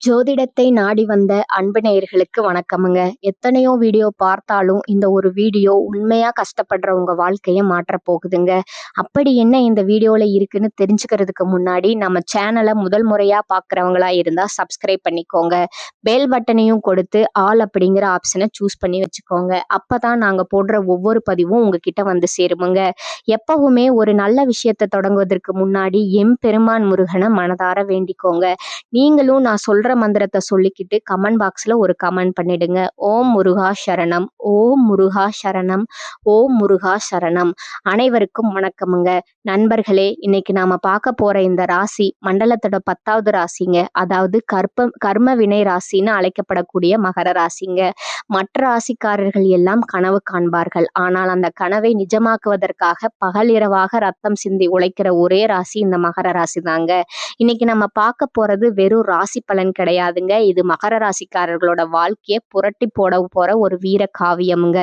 ஜோதிடத்தை நாடி வந்த அன்பு நேயர்களுக்கு வணக்கமுங்க. எத்தனையோ வீடியோ பார்த்தாலும் இந்த ஒரு வீடியோ உண்மையா கஷ்டப்படுற உங்க வாழ்க்கைய மாற்றப் போகுதுங்க. அப்படி என்ன இந்த வீடியோல இருக்குன்னு தெரிஞ்சுக்கிறதுக்கு முன்னாடி நம்ம சேனலை முதல் முறையா பார்க்குறவங்களா இருந்தா சப்ஸ்கிரைப் பண்ணிக்கோங்க. பெல் பட்டனையும் கொடுத்து ஆல் அப்படிங்கிற ஆப்ஷனை சூஸ் பண்ணி வச்சுக்கோங்க. அப்பதான் நாங்க போடுற ஒவ்வொரு பதிவும் உங்ககிட்ட வந்து சேருமுங்க. எப்பவுமே ஒரு நல்ல விஷயத்தை தொடங்குவதற்கு முன்னாடி எம்பெருமான் முருகனை மனதார வேண்டிக்கோங்க. நீங்களும் நான் சொல்ற மந்திரத்தை சொல்லிக்கிட்டு கமெண்ட் பாக்ஸ்ல ஒரு கமெண்ட் பண்ணிடுங்க. ஓம் முருகா சரணம், ஓம் முருகா சரணம், ஓம் முருகா சரணம். அனைவருக்கும் வணக்கமுங்க. நண்பர்களே, இன்னைக்கு நாம பார்க்க போற இந்த ராசி மண்டலத்தோட 10வது ராசிங்க. அதாவது கர்ம வினை ராசின்னு அழைக்கப்படக்கூடிய மகர ராசிங்க. மற்ற ராசிக்காரர்கள் எல்லாம் கனவு காண்பார்கள். ஆனால் அந்த கனவை நிஜமாக்குவதற்காக பகல் இரவாக ரத்தம் சிந்தி உழைக்கிற ஒரே ராசி இந்த மகர ராசி தாங்க. இன்னைக்கு நம்ம பார்க்க போறது வெறும் ராசி பலன் கிடையாதுங்க. இது மகர ராசிக்காரர்களோட வாழ்க்கையை புரட்டி போட போற ஒரு வீர காவியமுங்க.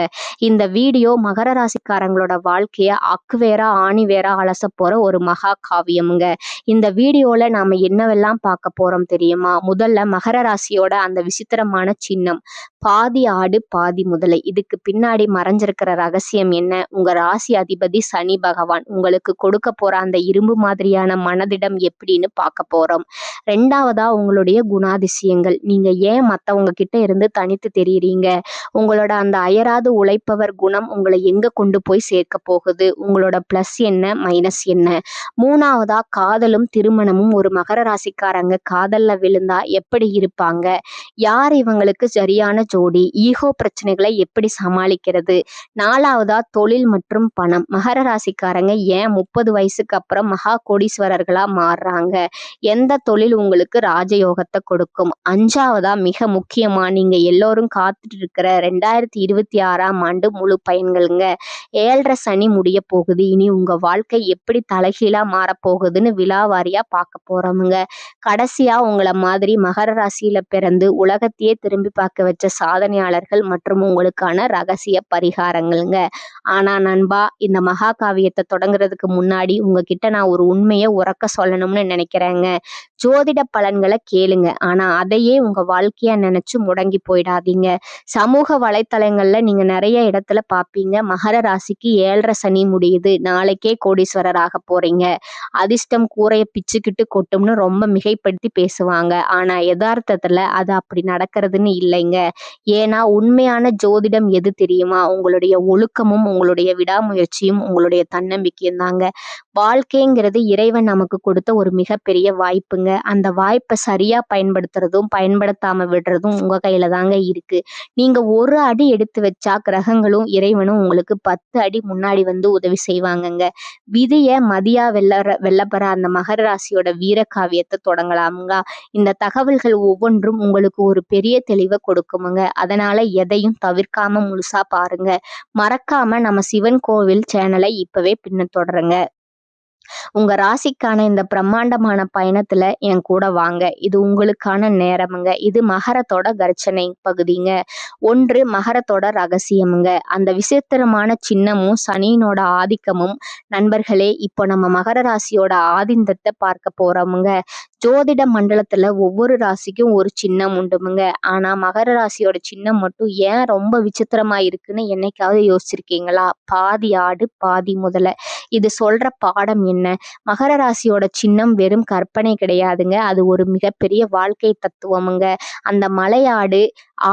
இந்த வீடியோ மகர ராசிக்காரங்களோட வாழ்க்கைய அக்கு வேற ஆணி வேற அலச போற ஒரு மகா காவியமுங்க. இந்த வீடியோல நாம என்னவெல்லாம் பார்க்க போறோம் தெரியுமா? முதல்ல மகர ராசியோட அந்த விசித்திரமான சின்னம் பாதி ஆடு பாதி முதலை. இதுக்கு பின்னாடி மறைஞ்சிருக்கிற ரகசியம் என்ன? உங்க ராசி அதிபதி சனி பகவான் உங்களுக்கு கொடுக்க போற அந்த இரும்பு மாதிரியான மனதிடம் எப்படின்னு பார்க்க போறோம். ரெண்டாவதா உங்களுடைய குணாதிசயங்கள். நீங்க ஏன் மத்தவங்க கிட்ட இருந்து தனித்து தெரியுறீங்க? உங்களோட அந்த அயராது உழைப்பவர் குணம் உங்களை எங்க கொண்டு போய் சேர்க்க போகுது? உங்களோட பிளஸ் என்ன, மைனஸ் என்ன? மூணாவதா காதலும் திருமணமும். ஒரு மகர ராசிக்காரங்க காதல்ல விழுந்தா எப்படி இருப்பாங்க? யார் இவங்களுக்கு சரியான ஜோடி? ஈகோ பிரச்சனைகளை எப்படி சமாளிக்கிறது? நாலாவதா தொழில் மற்றும் பணம். மகர ராசிக்காரங்க ஏன் 30 வயசுக்கு அப்புறம் மகா கோடீஸ்வரர்களா மாறுறாங்க? எந்த தொழில் உங்களுக்கு ராஜயோகத்தை கொடுக்கும்? அஞ்சாவதா மிக முக்கியமா நீங்க எல்லோரும் காத்துட்டு இருக்கிற 2026ஆம் ஆண்டு முழு பயன்களுங்க. 7.5 சனி முடிய போகுது. இனி உங்க வாழ்க்கை எப்படி தலைகீழா மாறப்போகுதுன்னு விலாவாரியா பார்க்க போறோமுங்க. கடைசியா உங்களை மாதிரி மகர ராசியில பிறந்து உலகத்தையே திரும்பி பார்க்க வச்ச சாதனையாளர்கள் மற்றும் உங்களுக்கான ரகசிய பரிகாரங்களுங்க. ஆனா நண்பா, இந்த மகா காவியத்தை தொடங்குறதுக்கு முன்னாடி உங்ககிட்ட நான் ஒரு உண்மையை உறக்க சொல்லணும்னு நினைக்கிறேங்க. ஜோதிட பலன்களை கேளுங்க, ஆனா அதையே உங்க வாழ்க்கையா நினைச்சு முடங்கி போயிடாதீங்க. சமூக வலைத்தளங்கள்ல நீங்க நிறைய இடத்துல பார்ப்பீங்க, மகர ராசிக்கு 7.5 சனி முடியுது, நாளைக்கே கோடீஸ்வரர் ஆக போறீங்க, அதிர்ஷ்டம் கூரைய பிச்சுக்கிட்டு கொட்டும்னு ரொம்ப மிகைப்படுத்தி பேசுவாங்க. ஆனா யதார்த்தத்துல அது அப்படி நடக்கிறதுன்னு இல்லைங்க. ஏன்னா உண்மையான ஜோதிடம் எது தெரியுமா? உங்களுடைய ஒழுக்கமும் உங்களுடைய விடாமுயற்சியும் உங்களுடைய தன்னம்பிக்கையும் தாங்க. வாழ்க்கைங்கிறது இறைவன் நமக்கு கொடுத்த ஒரு மிகப்பெரிய வாய்ப்புங்க. அந்த வாய்ப்பை சரியா பயன்படுத்துறதும் பயன்படுத்தாம விடுறதும் உங்க கையில தாங்க இருக்கு. நீங்க ஒரு அடி எடுத்து வச்சா கிரகங்களும் இறைவனும் உங்களுக்கு 10 அடி முன்னாடி வந்து உதவி செய்வாங்கங்க. விதிய மதியா வெல்லப்பெற அந்த மகர ராசியோட வீர காவியத்தை தொடங்கலாமுங்க. இந்த தகவல்கள் ஒவ்வொன்றும் உங்களுக்கு ஒரு பெரிய தெளிவை கொடுக்குமுங்க. அதனால எதையும் தவிர்க்காம முழுசா பாருங்க. மறக்காம நம்ம சிவன் கோவில் சேனலை இப்பவே பின்தொடருங்க. உங்க ராசிக்கான இந்த பிரம்மாண்டமான பயணத்துல என் கூட வாங்க. இது உங்களுக்கான நேரமுங்க. இது மகரத்தோட கர்ச்சனை பகுதிங்க. ஒன்று மகரத்தோட ரகசியமுங்க. அந்த விசித்திரமான சின்னமும் சனியினோட ஆதிக்கமும். நண்பர்களே, இப்போ நம்ம மகர ராசியோட ஆதிந்தத்தை பார்க்க போறோமுங்க. ஜோதிட மண்டலத்துல ஒவ்வொரு ராசிக்கும் ஒரு சின்னம் உண்டுமுங்க. ஆனா மகர ராசியோட சின்னம் மட்டும் ஏன் ரொம்ப விசித்திரமா இருக்குன்னு என்னைக்காவது யோசிச்சிருக்கீங்களா? பாதி ஆடு பாதி முதலை. இது சொல்ற பாடம் என்ன? மகர ராசியோட சின்னம் வெறும் கற்பனை கிடையாதுங்க. அது ஒரு மிகப்பெரிய வாழ்க்கை தத்துவமுங்க. அந்த மலையாடு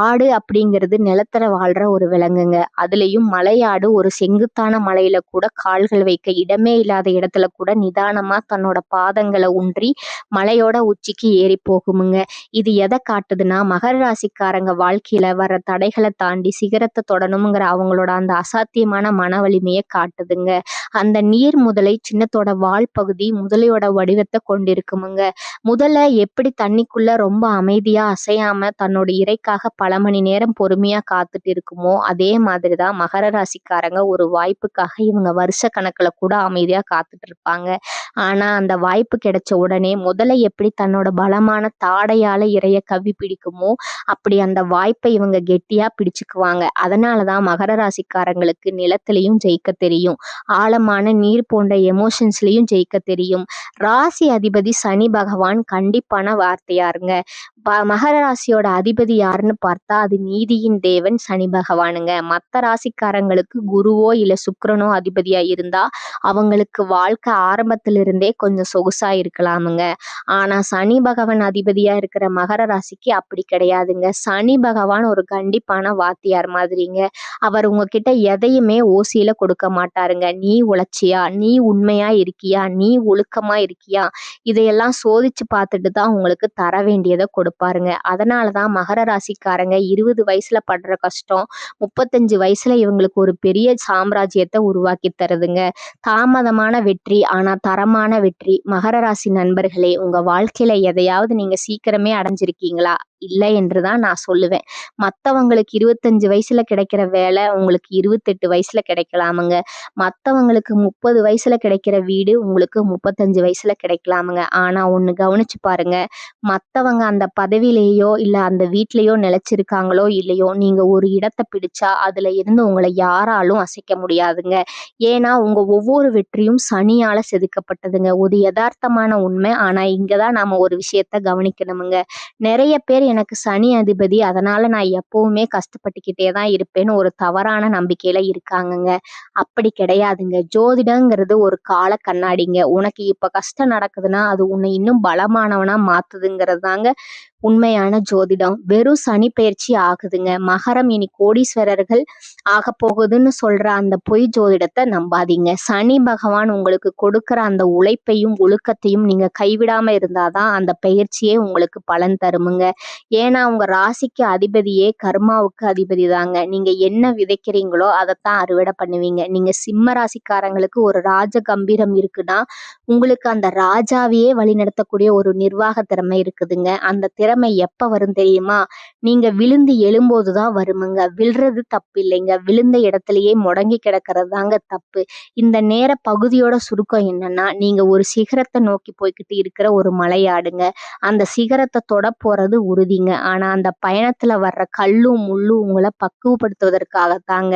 ஆடு அப்படிங்கிறது நிலத்துல வாழ்ற ஒரு விலங்குங்க. அதுலயும் மலையாடு ஒரு செங்குத்தான மலையில கூட கால்கள் வைக்க இடமே இல்லாத இடத்துல கூட நிதானமா தன்னோட பாதங்களை ஊன்றி மலையோட உச்சிக்கு ஏறி போகுமுங்க. இது எதை காட்டுதுன்னா, மகர ராசிக்காரங்க வாழ்க்கையில வர தடைகளை தாண்டி சிகரத்தை தொடணுங்கிற அவங்களோட அந்த அசாத்தியமான மன வலிமையை காட்டுதுங்க. அந்த நீர் முதலை சின்னத்தோட வால் பகுதி முதலையோட வடிவத்தை கொண்டிருக்குமுங்க. முதலை எப்படி தண்ணிக்குள்ள ரொம்ப அமைதியா அசையாம தன்னோட இரைக்காக பல மணி நேரம் பொறுமையா காத்துட்டு இருக்குமோ, அதே மாதிரிதான் மகர ராசிக்காரங்க ஒரு வாய்ப்புக்காக இவங்க வருஷ கணக்குல கூட அமைதியா காத்துட்டு இருப்பாங்க. ஆனா அந்த வாய்ப்பு கிடைச்ச உடனே முதல்ல எப்படி தன்னோட பலமான தாடையால இரைய கவ்வி பிடிக்குமோ அப்படி அந்த வாய்ப்பை இவங்க கெட்டியா பிடிச்சுக்குவாங்க. அதனாலதான் மகர ராசிக்காரங்களுக்கு நிலத்திலையும் ஜெயிக்க தெரியும், ஆழமான நீர் போன்ற எமோஷன்ஸ்லயும் ஜெயிக்க தெரியும். ராசி அதிபதி சனி பகவான் கண்டிப்பான வார்த்தையாருங்க. மகர ராசியோட அதிபதி யாருன்னு பார்த்தா அது நீதியின் தேவன் சனி பகவானுங்க. மற்ற ராசிக்காரங்களுக்கு குருவோ இல்ல சுக்கிரனோ அதிபதியா இருந்தா அவங்களுக்கு வாழ்க்கை ஆரம்பத்திலிருந்தே கொஞ்சம் சொகுசா இருக்கலாமுங்க. ஆனா சனி பகவான் அதிபதியா இருக்கிற மகர ராசிக்கு அப்படி கிடையாதுங்க. சனி பகவான் ஒரு கண்டிப்பான வாத்தியார் மாதிரிங்க. அவர் உங்ககிட்ட எதையுமே ஓசியில கொடுக்க மாட்டாருங்க. நீ உழைச்சியா, நீ உண்மையா இருக்கியா, நீ ஒழுக்கமா இருக்கியா, இதையெல்லாம் சோதிச்சு பார்த்துட்டு தான் உங்களுக்கு தர வேண்டியதை கொடுப்பாருங்க. அதனாலதான் மகர ராசிக்காரங்க 20 வயசுல படுற கஷ்டம் 35 வயசுல இவங்களுக்கு ஒரு பெரிய சாம்ராஜ்யத்தை உருவாக்கி தருதுங்க. தாமதமான வெற்றி ஆனா தரமான வெற்றி. மகர ராசி நண்பர்களே, உங்க வாழ்க்கையில எதையாவது நீங்க சீக்கிரமே அடைஞ்சிருக்கீங்களா? இல்லை என்றுதான் நான் சொல்லுவேன். மத்தவங்களுக்கு 25 வயசுல கிடைக்கிற வேலை உங்களுக்கு 28 வயசுல கிடைக்கலாமுங்க. மத்தவங்களுக்கு 30 வயசுல கிடைக்கிற வீடு உங்களுக்கு 35 வயசுல கிடைக்கலாமுங்க. ஆனா ஒண்ணு கவனிச்சு பாருங்க, மத்தவங்க அந்த பதவியிலேயோ இல்ல அந்த வீட்லயோ நிலைச்சிருக்காங்களோ இல்லையோ, நீங்க ஒரு இடத்தை பிடிச்சா அதுல இருந்து உங்களை யாராலும் அசைக்க முடியாதுங்க. ஏன்னா உங்க ஒவ்வொரு வெற்றியும் சனியால செதுக்கப்பட்டதுங்க. ஒரு யதார்த்தமான உண்மை. ஆனா இங்கதான் நாம ஒரு விஷயத்த கவனிக்கணுமுங்க. நிறைய பேர் எனக்கு சனி அதிபதி அதனால நான் எப்பவுமே கஷ்டப்பட்டுக்கிட்டே தான் இருப்பேன்னு ஒரு தவறான நம்பிக்கையில இருக்காங்கங்க. அப்படி கிடையாதுங்க. ஜோதிடங்கிறது ஒரு கால கண்ணாடிங்க. உனக்கு இப்ப கஷ்டம் நடக்குதுன்னா அது உன்னை இன்னும் பலமானவனா மாத்துதுங்கிறது தாங்க உண்மையான ஜோதிடம். வெறும் சனி பயிற்சி ஆகுதுங்க. மகரம் இனி கோடீஸ்வரர்கள் ஆக போகுதுன்னு சொல்ற அந்த பொய் ஜோதிடத்தை நம்பாதீங்க. சனி பகவான் உங்களுக்கு கொடுக்கிற அந்த உழைப்பையும் ஒழுக்கத்தையும் நீங்க கைவிடாம இருந்தாதான் அந்த பயிற்சியே உங்களுக்கு பலன் தருமுங்க. ஏன்னா உங்க ராசிக்கு அதிபதியே கர்மாவுக்கு அதிபதி தாங்க. நீங்க என்ன விதைக்கிறீங்களோ அதைத்தான் அறுவடை பண்ணுவீங்க. நீங்க சிம்ம ராசிக்காரங்களுக்கு ஒரு ராஜ கம்பீரம் இருக்குன்னா உங்களுக்கு அந்த ராஜாவையே வழிநடத்தக்கூடிய ஒரு நிர்வாக திறமை இருக்குதுங்க. அந்த திறமை எப்ப வரும் தெரியுமா? நீங்க விழுந்து எழும்போதுதான் வருமுங்க. விழுறது தப்பு இல்லைங்க, விழுந்த இடத்துலயே முடங்கி கிடக்கிறது தாங்க தப்பு. இந்த நேர பகுதியோட சுருக்கம் என்னன்னா, நீங்க ஒரு சிகரத்தை நோக்கி போய்கிட்டு இருக்கிற ஒரு மலையாடுங்க. அந்த சிகரத்தை தொட போறது உறுதிங்க. ஆனா அந்த பயணத்துல வர்ற கல்லும் முள்ளும் உங்களை பக்குவப்படுத்துவதற்காகத்தாங்க.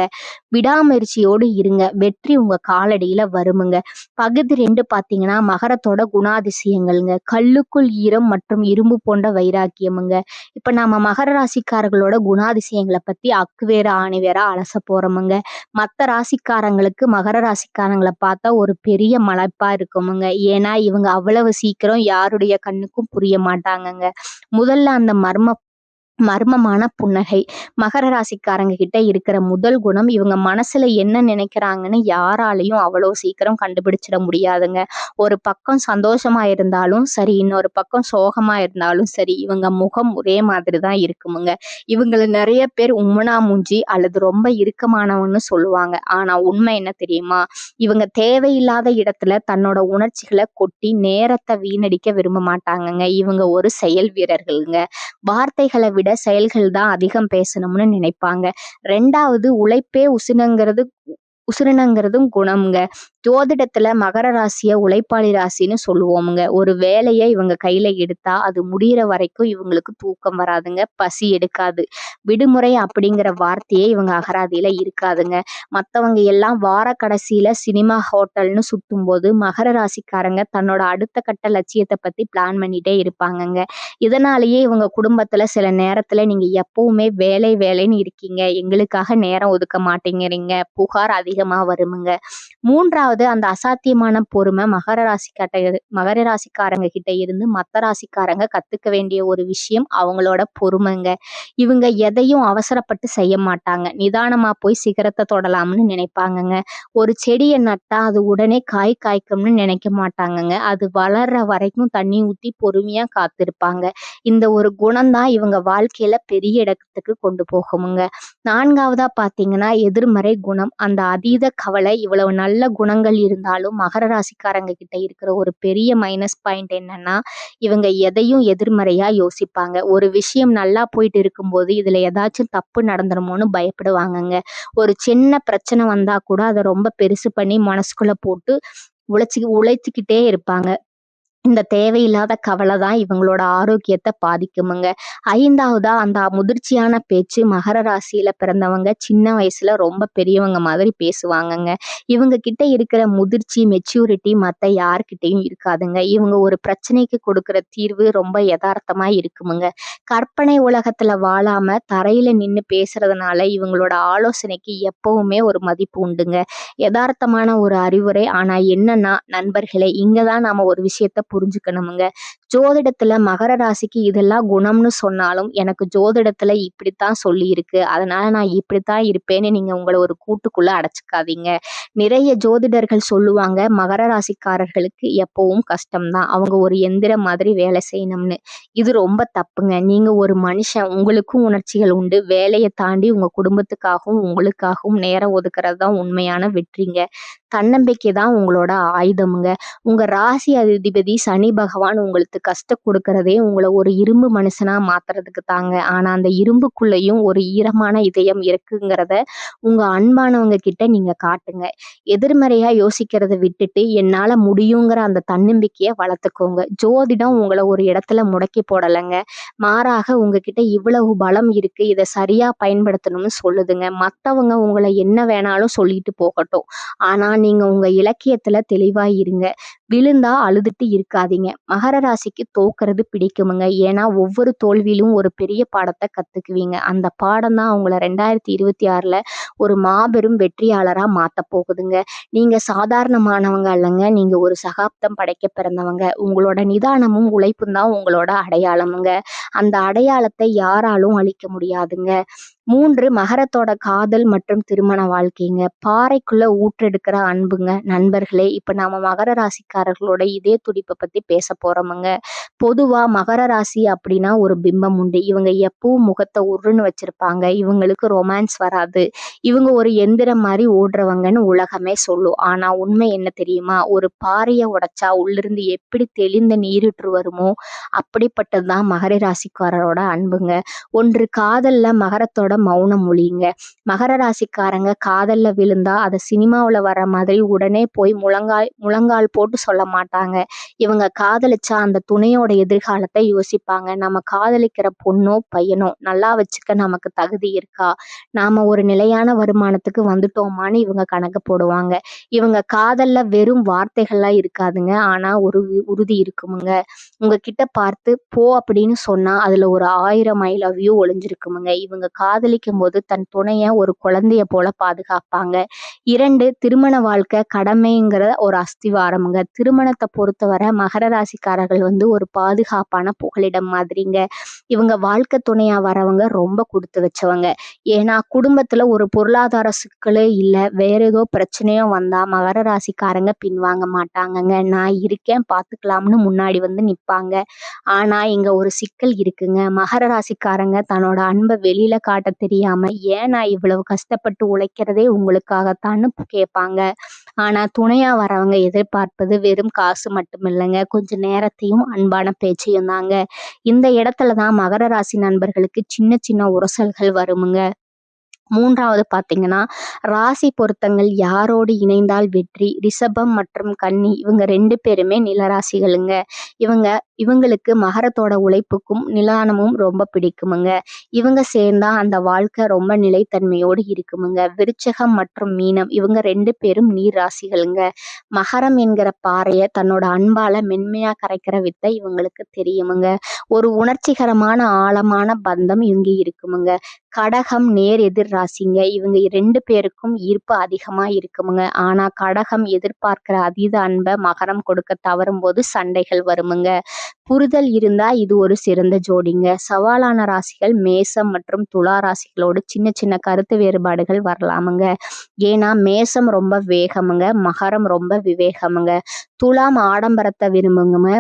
விடாமுயற்சியோடு இருங்க, வெற்றி உங்க காலடியில வருமுங்க. பகுதி 2 பாத்தீங்கன்னா மகரத்தோட குணாதிசயங்கள்ங்க. கல்லுக்குள் ஈரம் மற்றும் இரும்பு போன்ற வைராக்கியமுங்க. இப்ப நாம மகர ராசிக்காரர்களோட குணாதிசயங்களை பத்தி அக்கு வேற ஆணி வேற அலச போறோமுங்க. மத்த ராசிக்காரங்களுக்கு மகர ராசிக்காரங்களை பார்த்தா ஒரு பெரிய மலைப்பா இருக்குமுங்க. ஏன்னா இவங்க அவ்வளவு சீக்கிரம் யாருடைய கண்ணுக்கும் புரிய மாட்டாங்கங்க. முதல்ல அந்த மர்மமான புன்னகை. மகர ராசிக்காரங்க கிட்ட இருக்கிற முதல் குணம், இவங்க மனசுல என்ன நினைக்கிறாங்கன்னு யாராலையும் அவ்வளவு சீக்கிரம் கண்டுபிடிச்சிட முடியாதுங்க. ஒரு பக்கம் சந்தோஷமா இருந்தாலும் சரி, இன்னொரு பக்கம் சோகமா இருந்தாலும் சரி, இவங்க முகம் ஒரே மாதிரி தான் இருக்குமுங்க. இவங்கள நிறைய பேர் உம்மனா மூஞ்சி அல்லது ரொம்ப இறுக்கமானவன்னு சொல்லுவாங்க. ஆனா உண்மை என்ன தெரியுமா? இவங்க தேவையில்லாத இடத்துல தன்னோட உணர்ச்சிகளை கொட்டி நேரத்தை வீணடிக்க விரும்ப மாட்டாங்கங்க. இவங்க ஒரு செயல் வீரர்களுங்க. வார்த்தைகளை விட செயல்கள் தான் அதிகம் பேசணும்னு நினைப்பாங்க. 2வது உழைப்பே உசுரணங்கிறதும் குணம்ங்க. ஜோதிடத்துல மகர ராசிய உழைப்பாளி ராசின்னு சொல்லுவோமுங்க. ஒரு வேலையை இவங்க கையில எடுத்தா அது முடியிற வரைக்கும் இவங்களுக்கு தூக்கம் வராதுங்க, பசி எடுக்காது. விடுமுறை அப்படிங்கிற வார்த்தையே இவங்க அகராதியில இருக்காதுங்க. மத்தவங்க எல்லாம் வார கடைசியில சினிமா ஹோட்டல்னு சுத்தும் போது மகர ராசிக்காரங்க தன்னோட அடுத்த கட்ட லட்சியத்தை பத்தி பிளான் பண்ணிட்டே இருப்பாங்கங்க. இதனாலேயே இவங்க குடும்பத்துல சில நேரத்துல நீங்க எப்பவுமே வேலை வேலைன்னு இருக்கீங்க, எங்களுக்காக நேரம் ஒதுக்க மாட்டேங்கிறீங்க, புகார் அதிகமா வருமுங்க. 3வது அந்த அசாத்தியமான பொறுமை. மகர ராசிக்காரங்க கிட்ட இருந்து மத்த ராசிக்காரங்க கத்துக்க வேண்டிய ஒரு விஷயம் அவங்களோட பொறுமைங்க. இவங்க எதையும் அவசரப்பட்டு செய்ய மாட்டாங்க. நிதானமா போய் சிகரத்தை தொடலாம்னு நினைப்பாங்கங்க. ஒரு செடியை நட்டா அது உடனே காய்க்கும்னு நினைக்க மாட்டாங்கங்க. அது வளர்ற வரைக்கும் தண்ணி ஊத்தி பொறுமையா காத்திருப்பாங்க. இந்த ஒரு குணம்தான் இவங்க வாழ்க்கையில பெரிய இடத்துக்கு கொண்டு போகுமுங்க. 4வதா பாத்தீங்கன்னா எதிர்மறை குணம். அந்த அதீத கவலை. இவ்வளவு நல்ல குணங்கள் இருந்தாலும் மகர ராசிக்காரங்க கிட்ட இருக்கிற ஒரு பெரிய மைனஸ் பாயிண்ட் என்னன்னா, இவங்க எதையும் எதிர்மறையா யோசிப்பாங்க. ஒரு விஷயம் நல்லா போயிட்டு இருக்கும்போது இதுல ஏதாச்சும் தப்பு நடந்துருமோன்னு பயப்படுவாங்கங்க. ஒரு சின்ன பிரச்சனை வந்தா கூட அதை ரொம்ப பெருசு பண்ணி மனசுக்குள்ள போட்டு உழைச்சிக்கிட்டே இருப்பாங்க. இந்த தேவையில்லாத கவலை தான் இவங்களோட ஆரோக்கியத்தை பாதிக்குமுங்க. 5வதா அந்த முதிர்ச்சியான பேச்சு. மகர ராசியில பிறந்தவங்க சின்ன வயசுல ரொம்ப பெரியவங்க மாதிரி பேசுவாங்கங்க. இவங்க கிட்ட இருக்கிற முதிர்ச்சி, மெச்சூரிட்டி மத்த யார்கிட்டயும் இருக்காதுங்க. இவங்க ஒரு பிரச்சனைக்கு கொடுக்கிற தீர்வு ரொம்ப யதார்த்தமா இருக்குமுங்க. கற்பனை உலகத்துல வாழாம தரையில நின்னு பேசுறதுனால இவங்களோட ஆலோசனைக்கு எப்பவுமே ஒரு மதிப்பு உண்டுங்க. யதார்த்தமான ஒரு அறிவுரை. ஆனா என்னன்னா நண்பர்களே, இங்கதான் நாம ஒரு விஷயத்த புரிஞ்சுக்கணுமுங்க. ஜோதிடத்துல மகர ராசிக்கு இதெல்லாம் குணம்னு சொன்னாலும் எனக்கு ஜோதிடத்துல இப்படித்தான் சொல்லி இருக்கு, அதனால நான் இப்படித்தான் இருப்பேன்னு நீங்க உங்களை ஒரு கூட்டுக்குள்ள அடைச்சுக்காதீங்க. நிறைய ஜோதிடர்கள் சொல்லுவாங்க மகர ராசிக்காரர்களுக்கு எப்பவும் கஷ்டம்தான், அவங்க ஒரு எந்திரம் மாதிரி வேலை செய்யணும்னு. இது ரொம்ப தப்புங்க. நீங்க ஒரு மனுஷன், உங்களுக்கும் உணர்ச்சிகள் உண்டு. வேலையை தாண்டி உங்க குடும்பத்துக்காகவும் உங்களுக்காகவும் நேரம் ஒதுக்குறது தான் உண்மையான வெற்றிங்க. தன்னம்பிக்கை தான் உங்களோட ஆயுதமுங்க. உங்க ராசி அதிபதி சனி பகவான் உங்களுக்கு கஷ்டம் கொடுக்கறதே உங்களை ஒரு இரும்பு மனுஷனா மாத்துறதுக்கு தாங்க. ஆனா அந்த இரும்புக்குள்ளேயும் ஒரு ஈரமான இதயம் இருக்குங்கிறத உங்க அன்பானவங்க கிட்ட நீங்க காட்டுங்க. எதிர்மறையா யோசிக்கிறத விட்டுட்டு என்னால முடியுங்கிற அந்த தன்னம்பிக்கையை வளர்த்துக்கோங்க. ஜோதிடம் உங்களை ஒரு இடத்துல முடக்கி போடலைங்க. மாறாக உங்ககிட்ட இவ்வளவு பலம் இருக்கு, இதை சரியா பயன்படுத்தணும்னு சொல்லுதுங்க. மத்தவங்க உங்களை என்ன வேணாலும் சொல்லிட்டு போகட்டும், ஆனா நீங்க உங்க இலக்கியத்துல தெளிவா இருங்க. விழுந்தா அழுதுட்டு இருக்காதீங்க. மகர ராசிக்கு தோக்குறது பிடிக்குமுங்க. ஏன்னா ஒவ்வொரு தோல்வியிலும் ஒரு பெரிய பாடத்தை கத்துக்குவீங்க. அந்த பாடம் தான் உங்களை 2026ல ஒரு மாபெரும் வெற்றியாளரா மாத்த போகுதுங்க. நீங்க சாதாரணமானவங்க அல்லங்க, நீங்க ஒரு சகாப்தம் படைக்க பிறந்தவங்க. உங்களோட நிதானமும் உழைப்பும் தான் உங்களோட அடையாளமுங்க. அந்த அடையாளத்தை யாராலும் அழிக்க முடியாதுங்க. 3 மகரத்தோட காதல் மற்றும் திருமண வாழ்க்கைங்க. பாறைக்குள்ள ஊற்றெடுக்கிற அன்புங்க. நண்பர்களே, இப்ப நாம மகர ராசிக்காரர்களோட இதே துடிப்பை பத்தி பேச போறோமுங்க. பொதுவா மகர ராசி அப்படின்னா ஒரு பிம்பம் உண்டு. இவங்க எப்பவும் முகத்தை உருன்னு வச்சிருப்பாங்க. இவங்களுக்கு ரொமான்ஸ் வராது. இவங்க ஒரு எந்திரம் மாதிரி ஓடுறவங்கன்னு உலகமே சொல்லும். ஆனா உண்மை என்ன தெரியுமா? ஒரு பாறையை உடைச்சா உள்ளிருந்து எப்படி தெளிந்த நீருற்று வருமோ அப்படிப்பட்டதுதான் மகர ராசிக்காரரோட அன்புங்க. ஒன்று காதல்ல மகரத்தோட மௌன மொழிங்க. மகர ராசிக்காரங்க காதல்ல விழுந்தா அதை சினிமாவில் வர மாதிரி உடனே போய் முழங்கால் போட்டு சொல்ல மாட்டாங்க. இவங்க காதலிச்சா அந்த துணையோட எதிர்காலத்தை யோசிப்பாங்க. நம்ம காதலிக்கிற பொண்ணோ பையனோ நல்லா வச்சுக்க நமக்கு தகுதி இருக்கா, நாம ஒரு நிலையான வருமானத்துக்கு வந்துட்டோமான்னு இவங்க கணக்கு போடுவாங்க. இவங்க காதல்ல வெறும் வார்த்தைகள்லாம் இருக்காதுங்க, ஆனா ஒரு உறுதி இருக்குமுங்க. உங்ககிட்ட பார்த்து போ அப்படின்னு சொன்னா அதுல ஒரு 1000 ஐ லவ் யூ ஒளிஞ்சிருக்குமுங்க. இவங்க காதலிக்கும் போது தன் துணைய ஒரு குழந்தைய போல பாதுகாப்பாங்க. 2 திருமண வாழ்க்கை கடமைங்கிற ஒரு அஸ்திவாரமுங்க. திருமணத்தை பொறுத்தவரை மகர ராசிக்காரர்கள் ஒரு பாதுகாப்பான புகலிடம் மாதிரிங்க. இவங்க வாழ்க்கை துணையா வரவங்க ரொம்ப கொடுத்து வச்சவங்க. ஏன்னா குடும்பத்துல ஒரு பொருளாதார சிக்கலே இல்ல, வேற ஏதோ பிரச்சனையோ வந்தா மகர ராசிக்காரங்க பின்வாங்க மாட்டாங்கங்க. நான் இருக்கேன் பாத்துக்கலாம்னு முன்னாடி நிப்பாங்க. ஆனா இங்க ஒரு சிக்கல் இருக்குங்க. மகர ராசிக்காரங்க தன்னோட அன்பை வெளியில காட்ட தெரியாம ஏன் நான் இவ்வளவு கஷ்டப்பட்டு உழைக்கிறதே உங்களுக்காகத்தான்னு கேட்பாங்க. ஆனா துணையா வரவங்க எதிர்பார்ப்பது வெறும் காசு மட்டும் இல்லைங்க, கொஞ்சம் நேரத்தையும் அன்பான பேச்சையும் தாங்க. இந்த இடத்துலதான் மகர ராசி நண்பர்களுக்கு சின்ன சின்ன உரசல்கள் வருமுங்க. 3வது பாத்தீங்கன்னா ராசி பொருத்தங்கள் யாரோடு இணைந்தால் வெற்றி. ரிஷபம் மற்றும் கன்னி இவங்க 2 பேருமே நிலராசிகளுங்க. இவங்களுக்கு மகரத்தோட உழைப்புக்கும் நிதானமும் ரொம்ப பிடிக்குமுங்க. இவங்க சேர்ந்தா அந்த வாழ்க்கை ரொம்ப நிலைத்தன்மையோடு இருக்குமுங்க. விருச்சகம் மற்றும் மீனம் இவங்க 2 பேரும் நீர் ராசிகளுங்க. மகரம் என்கிற பாறைய தன்னோட அன்பால மென்மையா கரைக்கிற வித்தை இவங்களுக்கு தெரியுமுங்க. ஒரு உணர்ச்சிகரமான ஆழமான பந்தம் இங்க இருக்குமுங்க. கடகம் நேர் எதிர் ராசிங்க. இவங்க 2 பேருக்கும் ஈர்ப்பு அதிகமா இருக்குமுங்க. ஆனா கடகம் எதிர்பார்க்கிற அதீத அன்பை மகரம் கொடுக்க தவறும் போது சண்டைகள் வருமுங்க. புரிதல் இருந்தா இது ஒரு சிறந்த ஜோடிங்க. சவாலான ராசிகள் மேசம் மற்றும் துலா ராசிகளோடு சின்ன சின்ன கருத்து வேறுபாடுகள் வரலாமுங்க. ஏன்னா மேசம் ரொம்ப வேகமுங்க, மகரம் ரொம்ப விவேகமுங்க. துலாம் ஆடம்பரத்தை விரும்புங்க,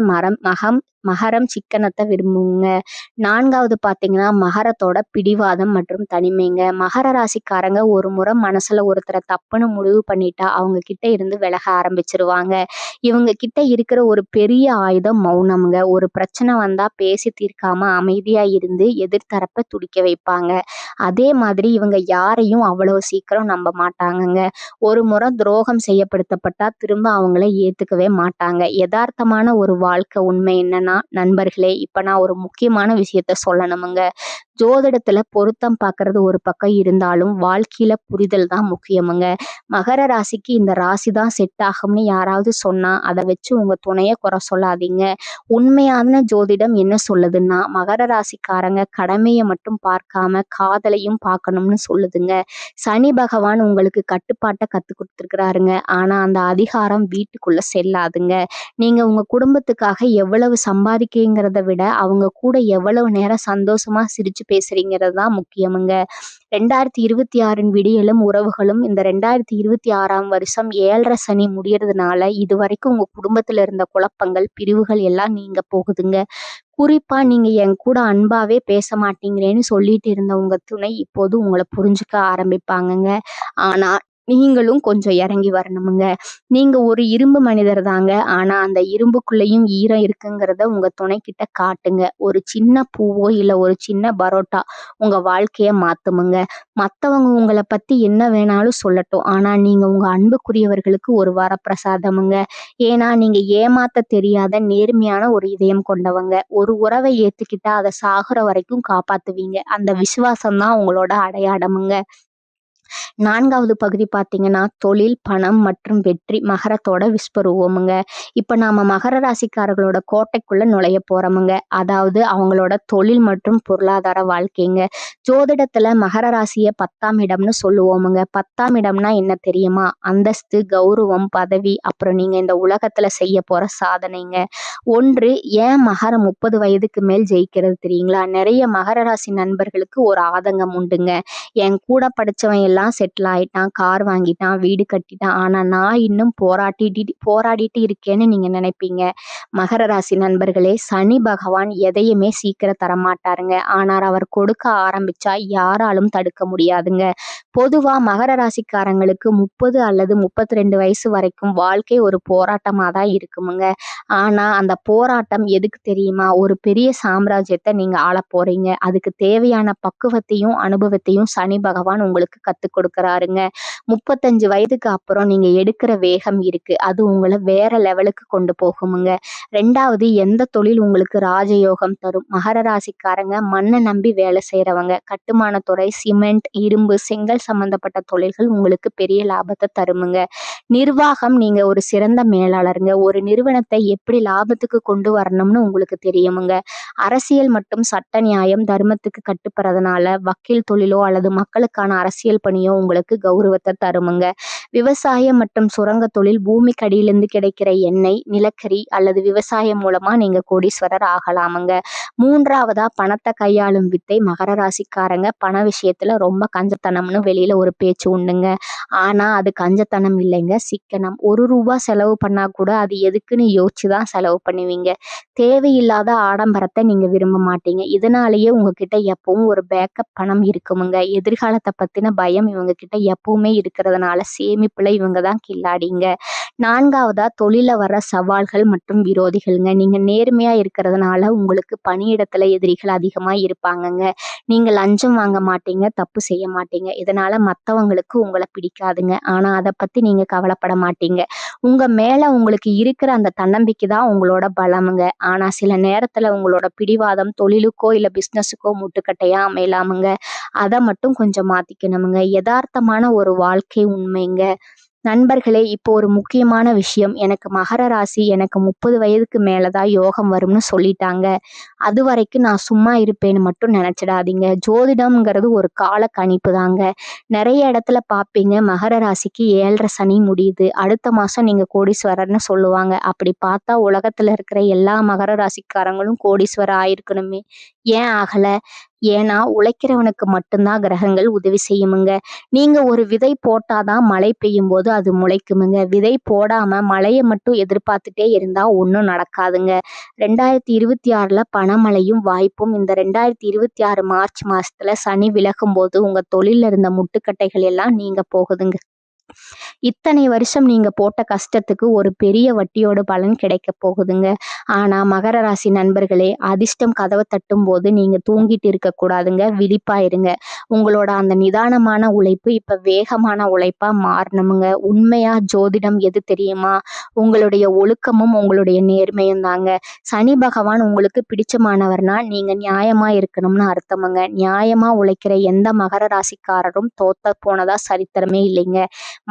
மகம் மகரம் சிக்கனத்தை விரும்புங்க. 4வது பார்த்தீங்கன்னா, மகரத்தோட பிடிவாதம் மற்றும் தனிமைங்க. மகர ராசிக்காரங்க ஒரு முறை மனசுல ஒருத்தர தப்புன்னு முடிவு பண்ணிட்டா, அவங்க கிட்ட இருந்து விலக ஆரம்பிச்சுருவாங்க. இவங்க கிட்ட இருக்கிற ஒரு பெரிய ஆயுதம் மௌனம்ங்க. ஒரு பிரச்சனை வந்தா பேசி தீர்க்காம அமைதியா இருந்து எதிர்த்தரப்ப துடிக்க வைப்பாங்க. அதே மாதிரி இவங்க யாரையும் அவ்வளவு சீக்கிரம் நம்ப மாட்டாங்கங்க. ஒரு முறை துரோகம் செய்யப்படுத்தப்பட்டா திரும்ப அவங்கள ஏத்துக்கவே மாட்டாங்க. எதார்த்தமான ஒரு வாழ்க்கை உண்மை என்னன்னா, நண்பர்களே, இப்ப நான் ஒரு முக்கியமான விஷயத்த சொல்லணுமுங்க. ஜோதிடத்துல பொருத்தம் பார்க்கறது ஒரு பக்கம் இருந்தாலும் வாழ்க்கையில புரிதல் தான் முக்கியமுங்க. மகர ராசிக்கு இந்த ராசி தான் செட் ஆகும்னு யாராவது சொன்னா அதை வச்சு உங்க துணைய குறை சொல்லாதீங்க. உண்மையான ஜோதிடம் என்ன சொல்லுதுன்னா, மகர ராசிக்காரங்க கடமையை மட்டும் பார்க்காம காதலையும் பார்க்கணும்னு சொல்லுதுங்க. சனி பகவான் உங்களுக்கு கட்டுப்பாட்டை கத்து கொடுத்துருக்கிறாருங்க. ஆனா அந்த அதிகாரம் வீட்டுக்குள்ள செல்லாதுங்க. நீங்க உங்க குடும்பத்துக்காக எவ்வளவு சம்பாதிக்கிறீங்கிறத விட அவங்க கூட எவ்வளவு நேரம் சந்தோஷமா சிரிச்சு பேசுறீங்கிறது தான் முக்கியமுங்க. 2026 விடியலும் உறவுகளும் இந்த 2026 வருஷம் 7.5 சனி முடியறதுனால இதுவரைக்கும் உங்க குடும்பத்துல இருந்த குழப்பங்கள், பிரிவுகள் எல்லாம் நீங்க போகுதுங்க. குறிப்பா நீங்க என் கூட அன்பாவே பேச மாட்டேங்கிறேன்னு சொல்லிட்டு இருந்த உங்க துணை இப்போது உங்களை புரிஞ்சுக்க ஆரம்பிப்பாங்கங்க. ஆனா நீங்களும் கொஞ்சம் இறங்கி வரணுமுங்க. நீங்க ஒரு இரும்பு மனிதர் தாங்க. ஆனா அந்த இரும்புக்குள்ளேயும் ஈரம் இருக்குங்கிறத உங்க துணைக்கிட்ட காட்டுங்க. ஒரு சின்ன பூவோ இல்ல ஒரு சின்ன பரோட்டா உங்க வாழ்க்கைய மாத்துமுங்க. மத்தவங்க உங்கள பத்தி என்ன வேணாலும் சொல்லட்டும். ஆனா நீங்க உங்க அன்புக்குரியவர்களுக்கு ஒரு வரப்பிரசாதமுங்க. ஏன்னா நீங்க ஏமாத்த தெரியாத நேர்மையான ஒரு இதயம் கொண்டவங்க. ஒரு உறவை ஏத்துக்கிட்டா அதை சாகுற வரைக்கும் காப்பாத்துவீங்க. அந்த விசுவாசம் தான் உங்களோட அடையாளமுங்க. 4வது பகுதி பார்த்தீங்கன்னா, தொழில், பணம் மற்றும் வெற்றி மகரத்தோட விஸ்வரூபமுங்க. இப்ப நாம மகர ராசிக்காரர்களோட கோட்டைக்குள்ள நுழைய போறோமுங்க. அதாவது அவங்களோட தொழில் மற்றும் பொருளாதார வாழ்க்கைங்க. ஜோதிடத்துல மகர ராசிய 10ஆம் இடம்னு சொல்லுவோமுங்க. 10ஆம் இடம்னா என்ன தெரியுமா? அந்தஸ்து, கௌரவம், பதவி, அப்புறம் நீங்க இந்த உலகத்துல செய்ய போற சாதனைங்க. ஒன்று, ஏன் மகரம் 30 வயதுக்கு மேல் ஜெயிக்கிறது தெரியுங்களா? நிறைய மகர ராசி நண்பர்களுக்கு ஒரு ஆதங்கம் உண்டுங்க. என் கூட படிச்சவன் எல்லாம் செட்டில் ஆயிட்டான், கார் வாங்கிட்டான், வீடு கட்டிட்டான். ஆனா நான் இன்னும் போராடிட்டு இருக்கேன்னு நீங்க நினைப்பீங்க. மகர ராசி நண்பர்களே, சனி பகவான் எதையுமே சீக்கிரம் தரமாட்டாருங்க. ஆனால் அவர் கொடுக்க ஆரம்பிச்சா யாராலும் தடுக்க முடியாதுங்க. பொதுவா மகர ராசிக்காரங்களுக்கு 30 அல்லது 32 வயசு வரைக்கும் வாழ்க்கை ஒரு போராட்டமா தான் இருக்குமுங்க. ஆனா அந்த போராட்டம் எதுக்கு தெரியுமா? ஒரு பெரிய சாம்ராஜ்யத்தை நீங்க ஆளப் போறீங்க. அதுக்கு தேவையான பக்குவத்தையும் அனுபவத்தையும் சனி பகவான் உங்களுக்கு கத்துக் கொடுக்கறாருங்க. 35 வயதுக்கு அப்புறம் நீங்க எடுக்கிற வேகம் இருக்கு. அது உங்களை வேற லெவலுக்கு கொண்டு போகுமுங்க. 2வது, எந்த தொழில் உங்களுக்கு ராஜயோகம் தரும்? மகர ராசிக்காரங்க மண்ணை நம்பி வேலை செய்யறவங்க. கட்டுமானத்துறை, சிமெண்ட், இரும்பு, செங்கல் சம்பந்தப்பட்ட தொழில்கள் உங்களுக்கு பெரிய லாபத்தை தருமுங்க. நிர்வாகம், நீங்க ஒரு சிறந்த மேலாளருங்க. ஒரு நிறுவனத்தை எப்படி லாபத்துக்கு கொண்டு வரணும்னு உங்களுக்கு தெரியுமுங்க. அரசியல் மற்றும் சட்ட நியாயம், தர்மத்துக்கு கட்டுப்படுறதுனால வக்கீல் தொழிலோ அல்லது மக்களுக்கான அரசியல் பணியோ உங்களுக்கு கௌரவத்தை தருமுங்க. விவசாயம் மற்றும் சுரங்க தொழில், பூமிக்கு அடியிலிருந்து கிடைக்கிற எண்ணெய், நிலக்கரி அல்லது விவசாயம் மூலமா நீங்க கோடீஸ்வரர் ஆகலாமுங்க. 3வதா, பணத்தை கையாளும் வித்தை. மகர ராசிக்காரங்க பண விஷயத்துல ரொம்ப கஞ்சத்தனம்னு வெளியில ஒரு பேச்சு உண்டுங்க. ஆனா அது கஞ்சத்தனம் இல்லைங்க, சிக்கனம். ₹1 செலவு பண்ணா கூட அது எதுக்குன்னு யோசிச்சுதான் செலவு பண்ணுவீங்க. தேவையில்லாத ஆடம்பரத்தை நீங்க விரும்ப மாட்டீங்க. இதனாலேயே உங்ககிட்ட எப்பவும் ஒரு பேக்கப் பணம் இருக்குமுங்க. எதிர்காலத்தை பத்தின பயம் இவங்க கிட்ட எப்பவுமே இருக்கிறதுனால சேமிப்புல இவங்க தான் கில்லாடிங்க. 4வதா, தொழில வர சவால்கள் மற்றும் விரோதிகள்ங்க. நீங்க நேர்மையா இருக்கிறதுனால உங்களுக்கு பணியிடத்துல எதிரிகள் அதிகமா இருப்பாங்கங்க. நீங்க லஞ்சம் வாங்க மாட்டீங்க, தப்பு செய்ய மாட்டீங்க. இதனால மத்தவங்களுக்கு உங்களை பிடிக்காதுங்க. ஆனா அதை பத்தி நீங்க கவலைப்பட மாட்டீங்க. உங்க மேல உங்களுக்கு இருக்கிற அந்த தன்னம்பிக்கை தான் உங்களோட பலமுங்க. ஆனா சில நேரத்துல உங்களோட பிடிவாதம் தொழிலுக்கோ இல்ல பிசினஸுக்கோ முட்டுக்கட்டையா அமையலாமுங்க. அதை மட்டும் கொஞ்சம் மாத்திக்கணுமுங்க. யதார்த்தமான ஒரு வாழ்க்கை உண்மைங்க. நண்பர்களே, இப்போ ஒரு முக்கியமான விஷயம். எனக்கு மகர ராசி எனக்கு 30 வயதுக்கு மேலதான் யோகம் வரும்னு சொல்லிட்டாங்க. அது வரைக்கும் நான் சும்மா இருப்பேன்னு மட்டும் நினைச்சிடாதீங்க. ஜோதிடம்ங்கிறது ஒரு கால கணிப்பு தாங்க. நிறைய இடத்துல பார்ப்பீங்க, மகர ராசிக்கு 7.5 சனி முடியுது, அடுத்த மாசம் நீங்க கோடீஸ்வரர்னு சொல்லுவாங்க. அப்படி பார்த்தா உலகத்துல இருக்கிற எல்லா மகர ராசிக்காரங்களும் கோடீஸ்வரர் ஆயிருக்கணுமே, ஏன் ஆகல? ஏன்னா உழைக்கிறவனுக்கு மட்டும்தான் கிரகங்கள் உதவி செய்யுமுங்க. நீங்க ஒரு விதை போட்டாதான் மழை பெய்யும் போது அது முளைக்குமுங்க. விதை போடாம மழையை மட்டும் எதிர்பார்த்துட்டே இருந்தா ஒன்றும் நடக்காதுங்க. 2026ல பணமழையும் வாய்ப்பும் இந்த 2026 மார்ச் மாசத்துல சனி விலகும் போது உங்க தொழில இருந்த முட்டுக்கட்டைகள் எல்லாம் நீங்க போகுதுங்க. இத்தனை வருஷம் நீங்க போட்ட கஷ்டத்துக்கு ஒரு பெரிய வட்டியோட பலன் கிடைக்க போகுதுங்க. ஆனா மகர ராசி நண்பர்களே, அதிர்ஷ்டம் கதவை தட்டும் போது நீங்க தூங்கிட்டு இருக்க கூடாதுங்க, விழிப்பா இருங்க. உங்களோட அந்த நிதானமான உழைப்பு இப்ப வேகமான உழைப்பா மாறணுமுங்க. உண்மையா ஜோதிடம் எது தெரியுமா? உங்களுடைய ஒழுக்கமும் உங்களுடைய நேர்மையும் தாங்க. சனி பகவான் உங்களுக்கு பிடிச்சமானவர்னா நீங்க நியாயமா இருக்கணும்னு அர்த்தமுங்க. நியாயமா உழைக்கிற எந்த மகர ராசிக்காரரும் தோத்த போனதா சரித்திரமே இல்லைங்க.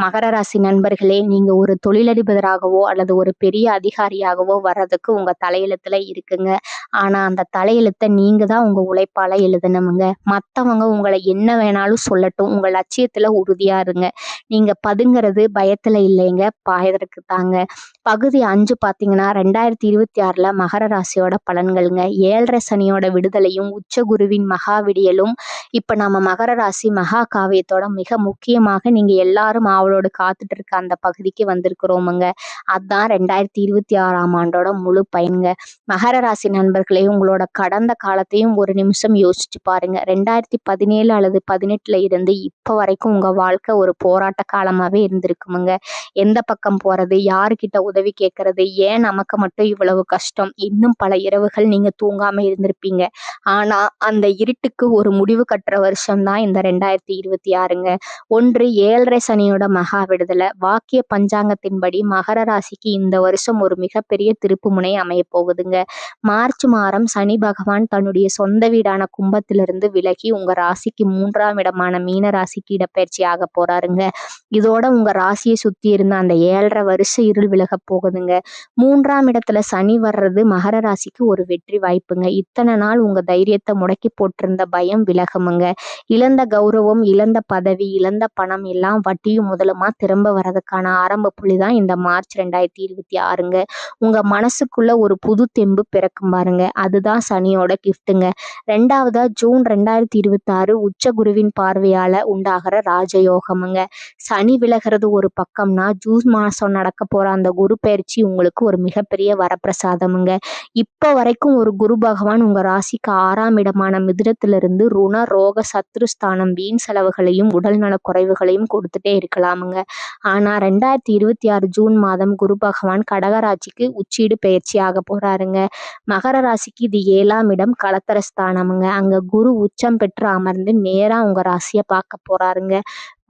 மகர ராசி நண்பர்களே, நீங்க ஒரு தொழிலதிபராகவோ அல்லது ஒரு பெரிய அதிகாரியாகவோ வர்றதுக்கு உங்க தலையெழுத்துல இருக்குங்க. ஆனா அந்த தலையெழுத்தை நீங்க தான் உங்க உழைப்பால எழுதணுமுங்க. மத்தவங்க உங்களை என்ன வேணாலும் சொல்லட்டும், உங்க லட்சியத்துல உறுதியா இருங்க. நீங்க பதுங்கிறது பயத்துல இல்லைங்க, பாயதற்கு தாங்க. பகுதி 5 பார்த்தீங்கன்னா 2026ல மகர ராசியோட பலன்கள்ங்க. 7.5 சனியோட விடுதலையும் உச்ச குருவின் மகா விடியலும் இப்ப நம்ம மகர ராசி மகா காவியத்தோட மிக முக்கியமாக நீங்க எல்லாரும் ஆவலோடு காத்துட்டு இருக்க அந்த பகுதிக்கு வந்திருக்கிறோமுங்க. அதான் 2026ஆம் ஆண்டோட முழு பயன்ங்க. மகர ராசி நண்பர்களே, உங்களோட கடந்த காலத்தையும் ஒரு நிமிஷம் யோசிச்சு பாருங்க. 2017 அல்லது 18ல இருந்து இப்ப வரைக்கும் உங்க வாழ்க்கை ஒரு போராட்ட காலமாவே இருந்திருக்குமுங்க. எந்த பக்கம் போறது, யாருக்கிட்ட உதவி கேட்கறது, ஏன் நமக்கு மட்டும் இவ்வளவு கஷ்டம், இன்னும் பல இரவுகள் நீங்க தூங்காம இருந்திருப்பீங்க. ஆனா அந்த இருட்டுக்கு ஒரு முடிவு கட்டுற வருஷம் தான் இந்த 2026ங்க. ஒன்று 7.5 சனியோட மகா விடுதலை. வாக்கிய பஞ்சாங்கத்தின்படி மகர ராசிக்கு இந்த வருஷம் ஒரு மிகப்பெரிய திருப்பு முனை அமைய போகுதுங்க. மார்ச் மாதம் சனி பகவான் தன்னுடைய சொந்த வீடான கும்பத்திலிருந்து விலகி உங்க ராசிக்கு 3ஆம் இடமான மீன ராசிக்கு இடப்பெயர்ச்சி ஆக போறாருங்க. இதோட உங்க ராசியை சுத்தி இருந்த அந்த 7.5 வருஷ இருள் விலக போகுதுங்க. 3ஆம் இடத்துல சனி வர்றது மகர ராசிக்கு ஒரு வெற்றி வாய்ப்புங்க. இத்தனை நாள் உங்க தைரியத்தை முடக்கி போட்டிருந்த பயம் விலகுமுங்க. இழந்த கௌரவம், இழந்த பதவி, இழந்த பணம் எல்லாம் வட்டியும் முதலுமா திரும்ப வர்றதுக்கான ஆரம்ப புள்ளிதான் இந்த மார்ச் 2026ங்க. உங்க மனசுக்குள்ள ஒரு புது தெம்பு பிறக்கும் பாருங்க, அதுதான் சனியோட கிஃப்ட்டுங்க. 2வதா ஜூன் 2026 உச்ச குருவின் பார்வையால உண்டாகிற ராஜயோகமுங்க. சனி விலகிறது ஒரு பக்கம்னா, ஜூன் மாசம் நடக்க போற அந்த குரு பயிற்சி உங்களுக்கு ஒரு மிகப்பெரிய வரப்பிரசாதமுங்க. இப்ப வரைக்கும் ஒரு குரு பகவான் உங்க ராசிக்கு 6ஆம் இடமான மிதுனத்திலிருந்து ருண ரோக சத்ருஸ்தானம், வீண் செலவுகளையும் உடல் நல குறைவுகளையும் கொடுத்துட்டே இருக்கலாமுங்க. ஆனா 2026 ஜூன் மாதம் குரு பகவான் கடகராசிக்கு உச்சீடு பயிற்சி ஆக போறாருங்க. மகர ராசிக்கு இது 7ஆம் இடம், களத்திரஸ்தானமுங்க. அங்க குரு உச்சம் பெற்று அமர்ந்து நேரா உங்க ராசியை பார்க்க போறாருங்க.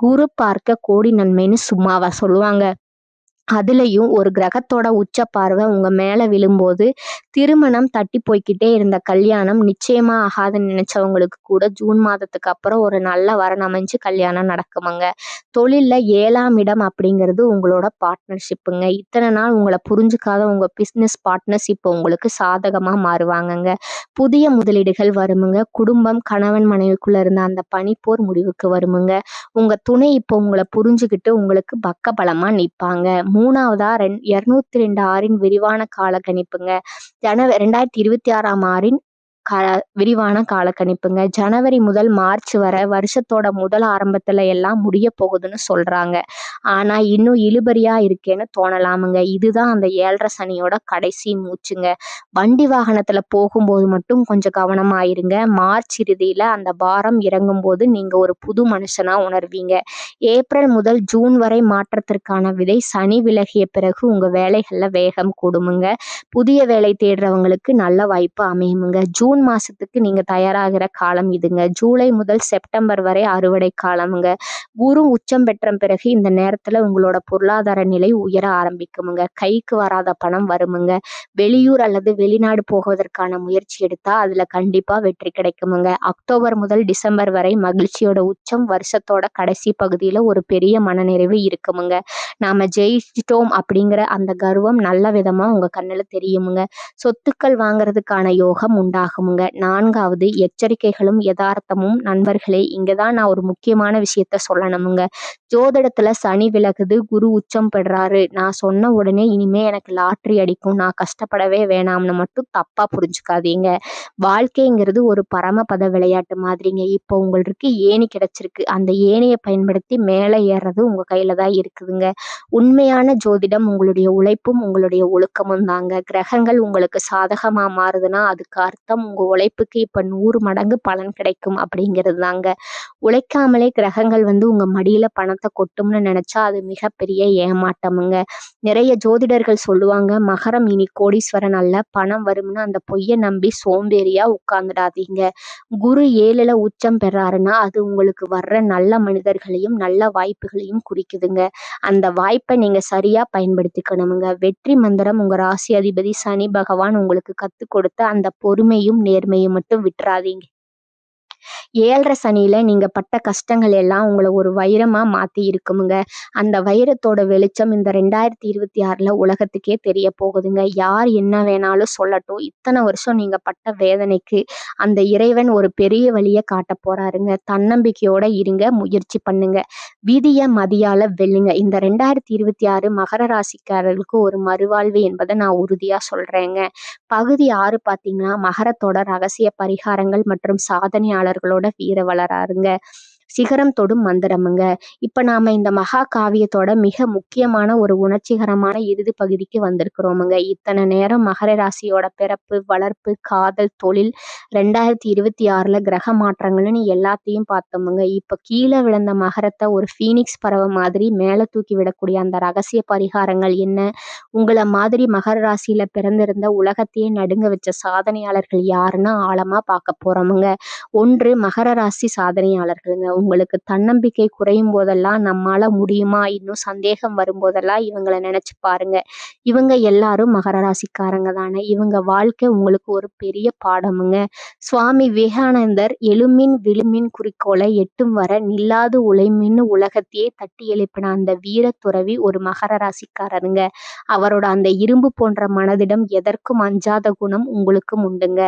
குரு பார்க்க கோடி நன்மைன்னு சும்மாவா சொல்லுவாங்க? அதுலயும் ஒரு கிரகத்தோட உச்ச பார்வை உங்க மேல விழும்போது திருமணம் தட்டி போய்கிட்டே இருந்த கல்யாணம் நிச்சயமா ஆகாதுன்னு நினைச்சவங்களுக்கு கூட ஜூன் மாதத்துக்கு அப்புறம் ஒரு நல்ல வரன் அமைஞ்சு கல்யாணம் நடக்குமுங்க. தொழில்ல 7ஆம் இடம் அப்படிங்கிறது உங்களோட பார்ட்னர்ஷிப்புங்க. இத்தனை நாள் உங்களை புரிஞ்சுக்காத உங்க பிசினஸ் பார்ட்னர்ஸ் இப்போ உங்களுக்கு சாதகமா மாறுவாங்கங்க. புதிய முதலீடுகள் வருமுங்க. குடும்பம், கணவன் மனைவிக்குள்ள இருந்த அந்த பனிப்போர் முடிவுக்கு வருமுங்க. உங்க துணை இப்போ உங்களை புரிஞ்சுக்கிட்டு உங்களுக்கு பக்கபலமா நிற்பாங்க. 3வதா 202 ஆறின் விரிவான கால கணிப்புங்க. 2026ஆம் ஆறின் விரிவான கால கணிப்புங்க. ஜனவரி முதல் மார்ச் வரை வருஷத்தோட முதல் ஆரம்பத்துல எல்லாம் முடிய போகுதுன்னு சொல்றாங்க. ஆனா இன்னும் இழுபறியா இருக்கேன்னு தோணலாமுங்க. இதுதான் அந்த 7.5 சனியோட கடைசி மூச்சுங்க. வண்டி வாகனத்துல போகும்போது மட்டும் கொஞ்சம் கவனமா இருங்க. மார்ச் இறுதியில அந்த பாரம் இறங்கும் போது நீங்க ஒரு புது மனுஷனா உணர்வீங்க. ஏப்ரல் முதல் ஜூன் வரை மாற்றத்திற்கான விதை சனி விலகிய பிறகு உங்க வேலைகள்ல வேகம் கூடுமுங்க. புதிய வேலை தேடுறவங்களுக்கு நல்ல வாய்ப்பு அமையுமுங்க. ஜூன் ஜூன் மாசத்துக்கு நீங்க தயாராகிற காலம் இதுங்க. ஜூலை முதல் செப்டம்பர் வரை அறுவடை காலமுங்க. குரு உச்சம் பெற்ற பிறகு இந்த நேரத்துல உங்களோட பொருளாதார நிலை உயர ஆரம்பிக்குமுங்க. கைக்கு வராத பணம் வருமுங்க. வெளியூர் அல்லது வெளிநாடு போவதற்கான முயற்சி எடுத்தா அதுல கண்டிப்பா வெற்றி கிடைக்குமுங்க. அக்டோபர் முதல் டிசம்பர் வரை மகிழ்ச்சியோட உச்சம். வருஷத்தோட கடைசி பகுதியில ஒரு பெரிய மனநிறைவு இருக்குமுங்க. நாம ஜெயிச்சிட்டோம் அப்படிங்கிற அந்த கர்வம் நல்ல விதமா உங்க கண்ணுல தெரியுமுங்க. சொத்துக்கள் வாங்குறதுக்கான யோகம் உண்டாகுமுங்க. 4வது எச்சரிக்கைகளும் யதார்த்தமும். நண்பர்களே, இங்கதான் நான் ஒரு முக்கியமான விஷயத்த சொல்லணுமுங்க. ஜோதிடத்துல சனி விலகுது, குரு உச்சம் பெறாரு, நான் சொன்ன உடனே இனிமே எனக்கு லாட்டரி அடிக்கும், நான் கஷ்டப்படவே வேணாம்னு மட்டும் தப்பா புரிஞ்சுக்காதீங்க. வாழ்க்கைங்கிறது ஒரு பரமபத விளையாட்டு மாதிரிங்க. இப்போ உங்களுக்கு ஏணி கிடைச்சிருக்கு, அந்த ஏணியை பயன்படுத்தி மேலே ஏறுறது உங்க கையில தான் இருக்குதுங்க. உண்மையான ஜோதிடம் உங்களுடைய உழைப்பும் உங்களுடைய ஒழுக்கமும் தாங்க. கிரகங்கள் உங்களுக்கு சாதகமா மாறுதுன்னா அதுக்கு அர்த்தம் உங்க உழைப்புக்கு இப்ப 100 மடங்கு பலன் கிடைக்கும் அப்படிங்கிறது தாங்க. உழைக்காமலே கிரகங்கள் உங்க மடியில பணத்தை கொட்டும்னு நினைச்சா அது மிகப்பெரிய ஏமாட்டமுங்க. நிறைய ஜோதிடர்கள் சொல்லுவாங்க, மகரம் இனி கோடீஸ்வரன் அல்ல, பணம் வரும்னு. அந்த பொய்யை நம்பி சோம்பேறியா உட்கார்ந்துடாதீங்க. குரு 7ல உச்சம் பெறாருன்னா அது உங்களுக்கு வர்ற நல்ல மனிதர்களையும் நல்ல வாய்ப்புகளையும் குறிக்குதுங்க. அந்த வாய்ப்பை நீங்க சரியா பயன்படுத்திக்கணுமுங்க. வெற்றி மந்திரம் உங்க ராசி அதிபதி சனி பகவான் உங்களுக்கு கத்துக் கொடுத்த அந்த பொறுமையும் நேர்மையும் மட்டும் விட்டுறாதீங்க. 7ரை சனியில நீங்க பட்ட கஷ்டங்கள் எல்லாம் உங்களை ஒரு வைரமா மாத்தி இருக்குமுங்க. அந்த வைரத்தோட வெளிச்சம் இந்த 2026ல உலகத்துக்கே தெரிய போகுதுங்க. யார் என்ன வேணாலும் சொல்லட்டும், இத்தனை வருஷம் நீங்க பட்ட வேதனைக்கு அந்த இறைவன் ஒரு பெரிய வழியை காட்ட போறாருங்க. தன்னம்பிக்கையோட இருங்க, முயற்சி பண்ணுங்க, விதிய மதியால வெல்லுங்க. இந்த 2026 மகர ராசிக்காரர்களுக்கு ஒரு மறுவாழ்வு என்பதை நான் உறுதியா சொல்றேங்க. பகுதி 6 பார்த்தீங்கன்னா மகரத்தோட ரகசிய பரிகாரங்கள் மற்றும் சாதனையாளர்களோட வீர வளராருங்க. சிகரம் தொடும் மந்திரமுங்க. இப்ப நாம இந்த மகா காவியத்தோட மிக முக்கியமான ஒரு உணர்ச்சிகரமான இறுதி பகுதிக்கு வந்திருக்கிறோமுங்க. இத்தனை நேரம் மகர ராசியோட பிறப்பு, வளர்ப்பு, காதல், தொழில், 2026ல கிரக மாற்றங்கள்னு எல்லாத்தையும் பார்த்தோமுங்க. இப்ப கீழே விழுந்த மகரத்தை ஒரு ஃபீனிக்ஸ் பறவை மாதிரி மேல தூக்கி விடக்கூடிய அந்த ரகசிய பரிகாரங்கள் என்ன? உங்களை மாதிரி மகர ராசியில பிறந்திருந்த உலகத்தையே நடுங்க வச்ச சாதனையாளர்கள் யாருன்னு ஆழமா பார்க்க போறோமுங்க. 1, மகர ராசி சாதனையாளர்களுங்க. உங்களுக்கு தன்னம்பிக்கை குறையும் போதெல்லாம் நம்மால முடியுமா, இன்னும் சந்தேகம் வரும்போதெல்லாம் இவங்களை நினைச்சு பாருங்க. இவங்க எல்லாரும் மகர ராசிக்காரங்க தானே. இவங்க வாழ்க்கை உங்களுக்கு ஒரு பெரிய பாடமுங்க. சுவாமி விவேகானந்தர் எழுமின் விழுமின் குறிக்கோளை எட்டும் வர நில்லாது உழைமின்னு உலகத்தையே தட்டி எழுப்பின அந்த வீர துறவி ஒரு மகர ராசிக்காரருங்க. அவரோட அந்த இரும்பு போன்ற மனதிடம் எதற்கும் அஞ்சாத குணம் உங்களுக்கும் உண்டுங்க.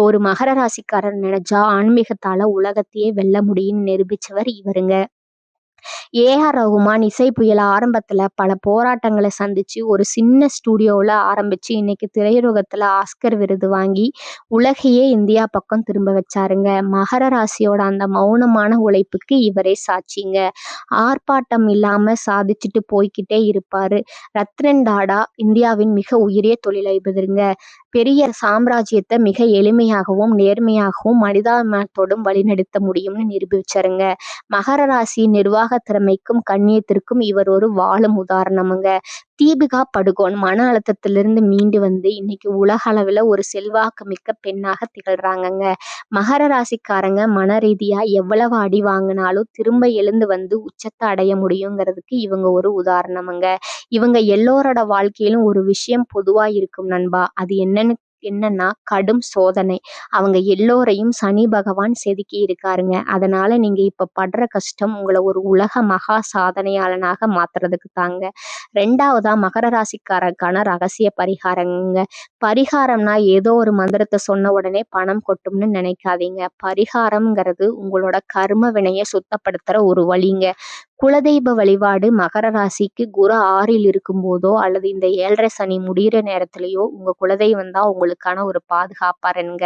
ஒரு மகர ராசிக்காரர் நினைச்சா ஆன்மீகத்தால உலகத்தையே வெல்ல முடியும்னு நிரூபிச்சவர் இவருங்க. ஏஆர் ரகுமான் இசை புயல் ஆரம்பத்துல பல போராட்டங்களை சந்திச்சு ஒரு சின்ன ஸ்டூடியோவில் ஆரம்பிச்சு இன்னைக்கு திரையுலகத்துல ஆஸ்கர் விருது வாங்கி உலகையே இந்தியா பக்கம் திரும்ப வச்சாருங்க. மகர ராசியோட அந்த மௌனமான உழைப்புக்கு இவரே சாட்சிங்க. ஆர்ப்பாட்டம் இல்லாம சாதிச்சுட்டு போய்கிட்டே இருப்பாரு. ரத்னன் டாடா இந்தியாவின் மிக உயரிய தொழிலதிபருங்க. பெரிய சாம்ராஜ்யத்தை மிக எளிமையாகவும் நேர்மையாகவும் மனிதாபிமானத்தோடும் வழிநடத்த முடியும்னு நிரூபிச்சாருங்க. மகர ராசி நிர்வாக திறமைக்கும் கண்ணியத்திற்கும் இவர் ஒரு வாழும் உதாரணமுங்க. தீபிகா படுகோன் மன அழுத்தத்திலிருந்து மீண்டு வந்து இன்னைக்கு உலக அளவில் ஒரு செல்வாக்கு மிக்க பெண்ணாக திகழ்றாங்கங்க. மகர ராசிக்காரங்க மன ரீதியா எவ்வளவு அடி வாங்கினாலும் திரும்ப எழுந்து வந்து உச்சத்தை அடைய முடியுங்கிறதுக்கு இவங்க ஒரு உதாரணமுங்க. இவங்க எல்லோரோட வாழ்க்கையிலும் ஒரு விஷயம் பொதுவா இருக்கும் நண்பா. அது என்னன்னா கடும் சோதனை. அவங்க எல்லோரையும் சனி பகவான் செதுக்கி இருக்காருங்க. அதனால நீங்க இப்ப படுற கஷ்டம் உங்களை ஒரு உலக மகா சாதனையாளனாக மாத்துறதுக்கு தாங்க. 2வதா மகர ராசிக்காரருக்கான ரகசிய பரிகாரங்க. பரிகாரம்னா ஏதோ ஒரு மந்திரத்தை சொன்ன உடனே பணம் கொட்டும்னு நினைக்காதீங்க. பரிகாரம்ங்கிறது உங்களோட கர்ம வினையை சுத்தப்படுத்துற ஒரு வழிங்க. குலதெய்வ வழிபாடு. மகர ராசிக்கு குரு 6ல் இருக்கும் போதோ அல்லது இந்த 7ரை சனி முடிகிற நேரத்திலேயோ உங்க குலதெய்வம் தான் உங்களுக்கான ஒரு பாதுகாப்பாருங்க.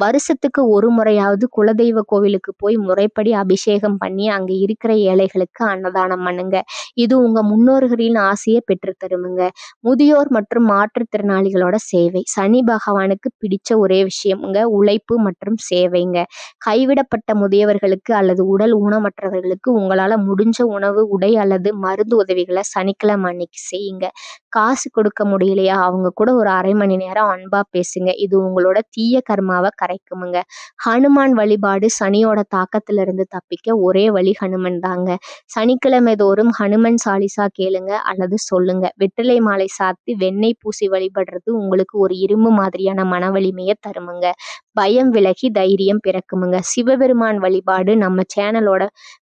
வருஷத்துக்கு ஒரு முறையாவது குலதெய்வ கோவிலுக்கு போய் முறைப்படி அபிஷேகம் பண்ணி அங்க இருக்கிற ஏழைகளுக்கு அன்னதானம் பண்ணுங்க. இது உங்க முன்னோர்களின் ஆசையை பெற்று தருமுங்க. முதியோர் மற்றும் மாற்றுத்திறனாளிகளோட சேவை. சனி பகவானுக்கு பிடிச்ச ஒரே விஷயம்ங்க உழைப்பு மற்றும் சேவைங்க. கைவிடப்பட்ட முதியவர்களுக்கு அல்லது உடல் ஊனமற்றவர்களுக்கு உங்களால முடிஞ்ச உணவு, உடை அல்லது மருந்து உதவிகளை சனிக்கிழமை அன்னைக்கு செய்யுங்க. காசு கொடுக்க முடியலையா, அவங்க கூட ஒரு 1/2 மணி நேரம் அன்பா பேசுங்க. இது உங்களோட தீய கர்மாவை கரைக்குமுங்க. ஹனுமான் வழிபாடு சனியோட தாக்கத்துல இருந்து தப்பிக்க ஒரே வழி ஹனுமன் தாங்க. சனிக்கிழமை தோறும் ஹனுமன் சாலிசா கேளுங்க அல்லது சொல்லுங்க. வெற்றிலை மாலை சாத்தி வெண்ணெய் பூசி வழிபடுறது உங்களுக்கு ஒரு இரும்பு மாதிரியான மன வலிமையை தருமுங்க. பயம் விலகி தைரியம் பிறக்குமுங்க. சிவபெருமான் வழிபாடு நம்ம சேனலோட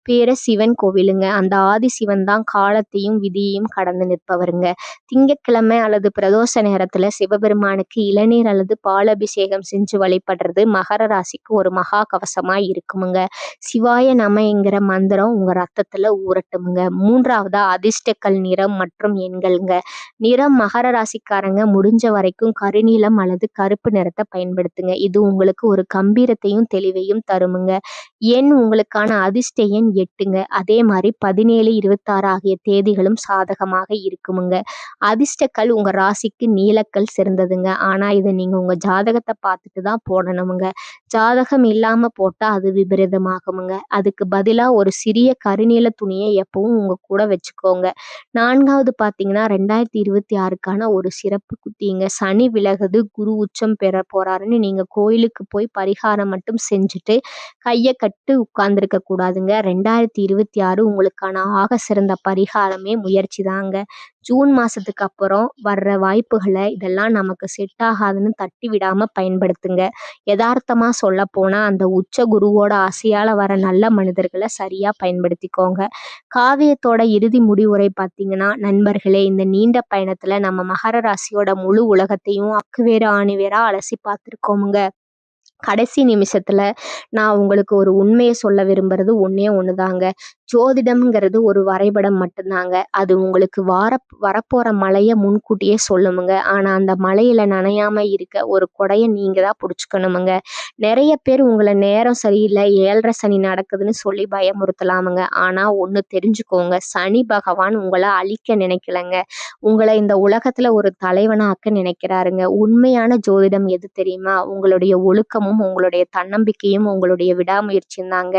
பேர சிவன் கோவிலுங்க. அந்த ஆதி சிவன் தான் காலத்தையும் விதியையும் கடந்து நிற்பவருங்க. திங்கட்கிழமை அல்லது பிரதோஷ நேரத்துல சிவபெருமானுக்கு இளநீர் அல்லது பாலாபிஷேகம் செஞ்சு வழிபடுறது மகர ராசிக்கு ஒரு மகா கவசமா இருக்குமுங்க. சிவாய நமங்கிற மந்திரம் உங்க ரத்தத்துல ஊறட்டுமுங்க. 3வதா அதிர்ஷ்டக்கல் நிறம் மற்றும் எண்கள்ங்க. நிறம் மகர ராசிக்காரங்க முடிஞ்ச வரைக்கும் கருநீலம் அல்லது கருப்பு நிறத்தை பயன்படுத்துங்க. இது உங்களுக்கு ஒரு கம்பீரத்தையும் தெளிவையும் தருமுங்க. எண் உங்களுக்கான அதிர்ஷ்ட எண் 8ங்க. அதே மாதிரி 17, 26 ஆகிய தேதிகளும் சாதகமாக இருக்குமுங்க. அதிர்ஷ்டக்கல் உங்க ராசிக்கு நீலக்கல் சிறந்ததுங்க. ஆனா இதை நீங்க உங்க ஜாதகத்தை பார்த்துட்டு தான் போடணுமுங்க. ஜாதகம் இல்லாம போட்டா அது விபரீதமாகுமுங்க. அதுக்கு பதிலா ஒரு சிறிய கருநீல துணியை எப்பவும் உங்க கூட வச்சுக்கோங்க. 4வது பார்த்தீங்கன்னா 2026க்கான ஒரு சிறப்பு குத்திங்க. சனி விலகுது, குரு உச்சம் பெற போறாருன்னு நீங்க கோயிலுக்கு போய் பரிகாரம் மட்டும் செஞ்சுட்டு கையை கட்டு உட்கார்ந்துருக்க கூடாதுங்க. 2026 உங்களுக்கான ஆக சிறந்த பரிகாரமே முயற்சி தாங்க. ஜூன் மாசத்துக்கு அப்புறம் வர்ற வாய்ப்புகளை இதெல்லாம் நமக்கு செட் ஆகாதுன்னு தட்டி விடாம பயன்படுத்துங்க. யதார்த்தமா சொல்ல போனா அந்த உச்ச குருவோட ஆசையால வர நல்ல மனிதர்களை சரியா பயன்படுத்திக்கோங்க. காவியத்தோட இறுதி முடிவுரை பார்த்தீங்கன்னா, நண்பர்களே, இந்த நீண்ட பயணத்துல நம்ம மகர ராசியோட முழு உலகத்தையும் அக்குவேறு ஆணிவேரா அலசி பார்த்துருக்கோமுங்க. கடைசி நிமிஷத்துல நான் உங்களுக்கு ஒரு உண்மையை சொல்ல விரும்புறது ஒண்ணுதாங்க. ஜோதிடம்ங்கிறது ஒரு வரைபடம் மட்டும்தாங்க. அது உங்களுக்கு வரப்போற மழைய முன்கூட்டியே சொல்லுமுங்க. ஆனா அந்த மழையில நனையாம இருக்க ஒரு கொடைய நீங்க தான் புடிச்சுக்கணுமுங்க. நிறைய பேர் உங்களை நேரம் சரியில்லை, 7:30 சனி நடக்குதுன்னு சொல்லி பயமுறுத்தலாமுங்க. ஆனா ஒண்ணு தெரிஞ்சுக்கோங்க, சனி பகவான் உங்களை அழிக்க நினைக்கலங்க. உங்களை இந்த உலகத்துல ஒரு தலைவனாக்க நினைக்கிறாருங்க. உண்மையான ஜோதிடம் எது தெரியுமா? உங்களுடைய ஒழுக்கமும் உங்களுடைய தன்னம்பிக்கையும் உங்களுடைய விடாமுயற்சியும் தாங்க.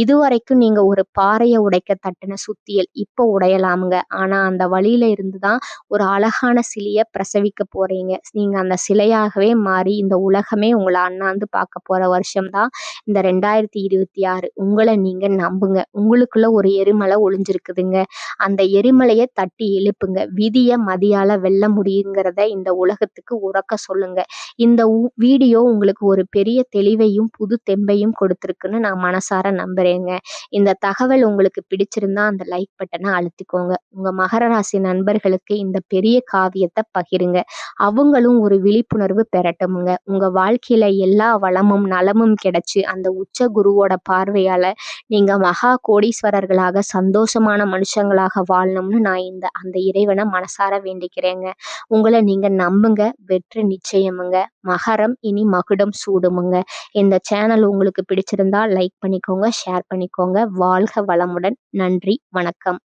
இதுவரைக்கும் நீங்க ஒரு பாறையை உடைக்க தட்டின சுத்தியல் இப்போ உடையலாமுங்க. ஆனா அந்த வழியில இருந்துதான் ஒரு அழகான சிலைய பிரசவிக்க போறீங்க. நீங்க அந்த சிலையாகவே மாறி இந்த உலகமே உங்களை அண்ணாந்து பார்க்க போற வருஷம் தான் இந்த 2026. உங்களை நீங்க நம்புங்க. உங்களுக்குள்ள ஒரு எரிமலை ஒளிஞ்சிருக்குதுங்க. அந்த எரிமலையை தட்டி எழுப்புங்க. விதிய மதியால வெல்ல முடியுங்கிறத இந்த உலகத்துக்கு உறக்க சொல்லுங்க. இந்த வீடியோ உங்களுக்கு ஒரு பெரிய தெளிவையும் புது தெம்பையும் கொடுத்துருக்குன்னு நான் மனசார நம்புறேங்க. இந்த தகவல் உங்களுக்கு பிடிச்சிருந்தா அந்த லைக் பட்டனை அழுத்திக்கோங்க. உங்க மகர ராசி நண்பர்களுக்கு இந்த பெரிய காவியத்தை பகிருங்க. அவங்களும் ஒரு விழிப்புணர்வு பெறட்டுமுங்க. உங்க வாழ்க்கையில எல்லா வளமும் நலமும் கிடைச்சு அந்த உச்ச குருவோட பார்வையால நீங்க மகா கோடீஸ்வரர்களாக சந்தோஷமான மனுஷங்களாக வாழணும்னு நான் அந்த இறைவனை மனசார வேண்டிக்கிறேங்க. உங்களை நீங்க நம்புங்க. வெற்றி நிச்சயமுங்க. மகரம் இனி மகுடம் சூடுமுங்க. இந்த சேனல் உங்களுக்கு பிடிச்சிருந்தா லைக் பண்ணிக்கோங்க, ஷேர் பண்ணிக்கோங்க. வாழ்க வளமுடன். நன்றி, வணக்கம்.